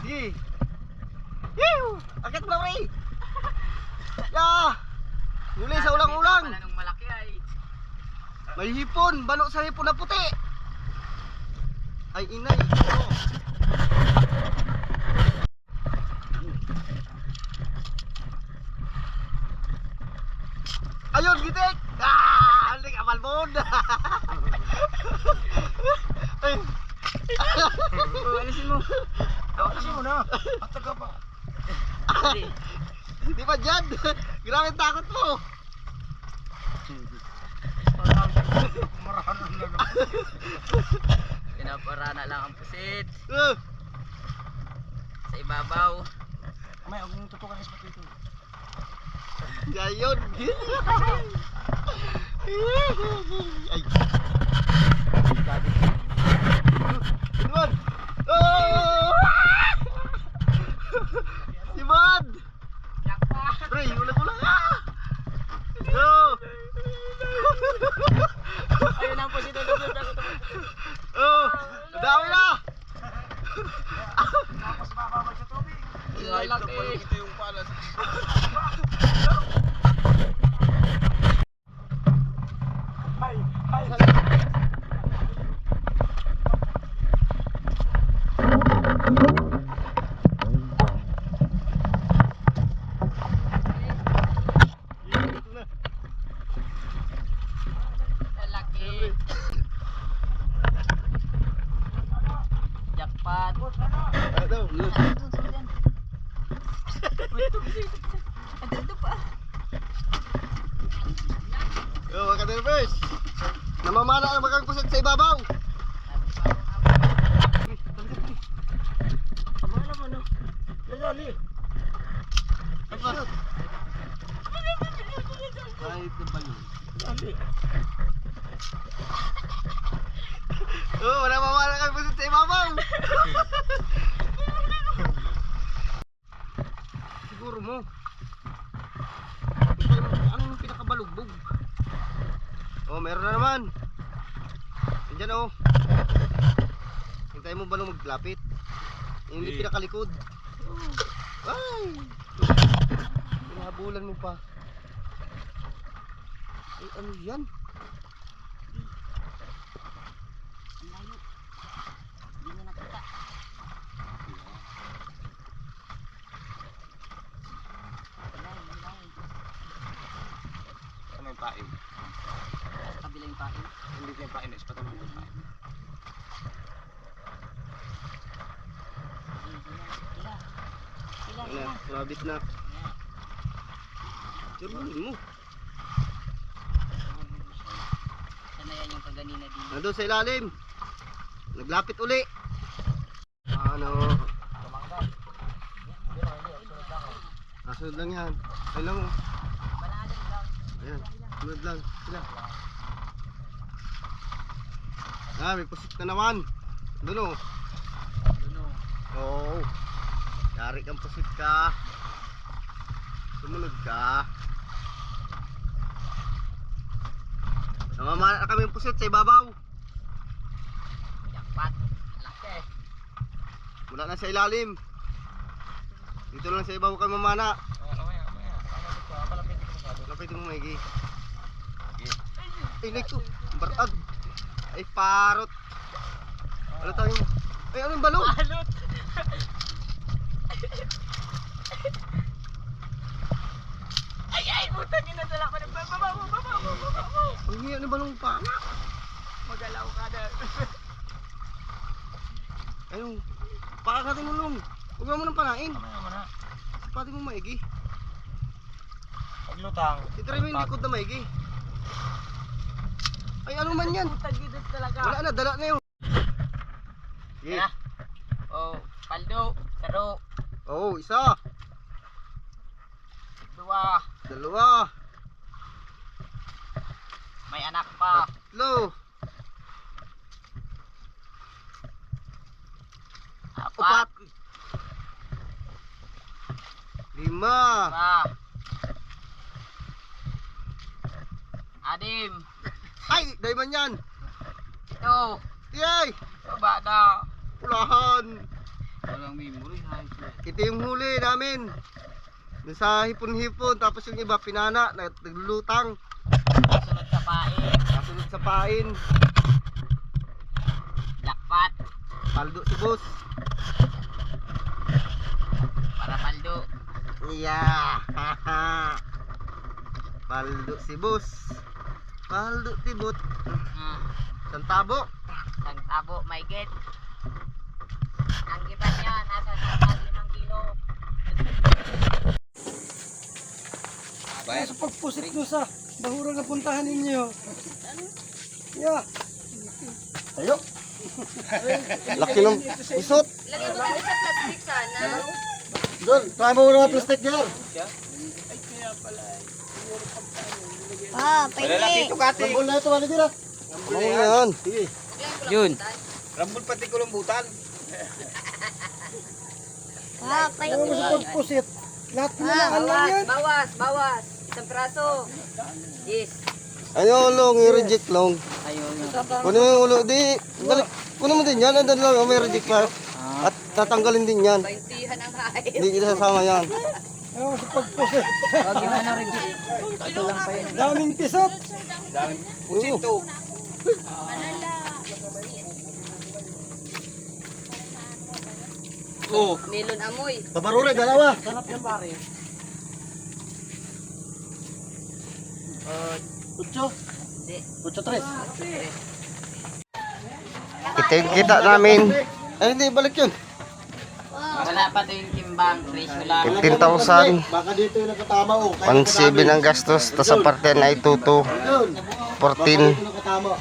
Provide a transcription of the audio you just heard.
Di. Yew! Akit mo pre. Ya. Huli sa ulang-ulang. Nung malaki ay. May hipon, balo sa hipon na puti. Ay inay. Oh. Ayun, gitik. Ah, hindi ka malbon. Ay. Alisin mo. Kasi mo na. At taga pa. Di ba dyan? Grabe takot mo. Marahan na naman. Pinaparana lang ang pusit. Uh, Sa ibabaw. May huwag mong tutukan ng spot dito. Gayon. Ay. Simon! Oh! Simon! Pre, ulang-ulang ka! Go! Ayun ang pusit. Oh! Dami na! Tapos mababag sa tubig. Lalaki. Ito yung pala. Lalaki. Jackpot. Ano? Oh, wag ka nervous. Namamana ang bakang pusit sa ibabaw. Abang naman no. Lalali. Kahit na ba yun? Lalali. Oh, namamana ang pusit sa ibabaw. Siguro mo. Ano yung pinakabalugbog? Oh, meron na naman. Diyan oh. Hintayin mo ba nung maglapit? Yung hindi pinakalikod. Ay! Pinahabulan mo pa. Ay, ano yan? Ang layo. Hindi na nakita. Ano yung pain? Kabila yung pain. Hindi ko yung pain. Spot naman yung pain. Wala, rabbit na. Turunin mo. Sana yan yung kaganina din. Nandun sa ilalim. Naglapit uli. Ano? Nasunod lang yan. Ay lang oh. Banalan lang. Ayan. Sunod lang. Sila. Ah, may pusit na naman. Doon oh. Duno. Oo. Yari kang pusit ka. Sumunod ka. Namamana na kami yung pusit sa ibabaw. Jackpot. Laki. Wala na sa ilalim. Dito lang sa ibabaw kami mamana. Mamaya. Palapitin ko masyado. Lapitin mo maigi. Ay, like to. Barad. Ay, parot. Ano tayo mo? Ay, anong balong? Alot. Ay, puta ginadala ko ng babaw. Ang hiya ng balong pa. Magalaw ka na. Ayun. Pakakatin mo long. Huwag mo nang panain. Mamaya mo na. Pati mo maigi. Paglutang. Itry mo yung likod na maigi. Ay, ano man yan? Puta ginad talaga. Wala na, dala na yun. Sige. Tara. Oh, paldo. Taro. Oo, isa. Dua. Dalawa. May anak pa. Tatlo. Apat. Upat. Lima. Lima. Adim. Ay, dahil man yan. Ito. Yay! Baba na. Ulahan. Walang memory. Ito yung huli namin. Dun sa hipon-hipon, tapos yung iba pinana, naglulutang. Kasunod sa pain. Kasunod sa pain. Jackpot. Paldo si boss. Para paldo. Yeah. Paldo si boss. Paldo tibot. Santabo. Ang tabo, may get. Ang iba niya, nasa 5 kilo. Sa pagpusit nyo sa bahura na puntahan ninyo. Yeah. Tayo. Laki ng isot. Lagyan mo sa plastic sana. Doon, try mo muna ng plastic dyan. Pwede. Rambol na ito, wala dyan. Ano yan? Sige. Yun. Rambol pati kulambutan. Ano mo sa pagpusit? Lahat mo na lang yan. Bawas. Isang praso. Yes. Ano long, i-reject long. Ayun. Kunin mo yung ulo, di. Balik. Kunin mo din yan, andan lang, may reject pa. At tatanggalin din yan. Baintihan ang hayop. Hindi kita sasama yan. Ano mo sa pagpusit? Gimana rin dito? Ito lang pa yun. Daming pisot. Oo. Oh. Melon amoy. Tabarure, dalawa. Sarap yan pare. Utso. Hindi. Utso tres. Kita namin. Ay, hindi, balik yun. Wala pa to yung timbang. Presyo lang. 15,000. Baka dito yung nakatama oh. 1,700 ang gastos. Tapos sa parte na ituto. 14. Nakatama.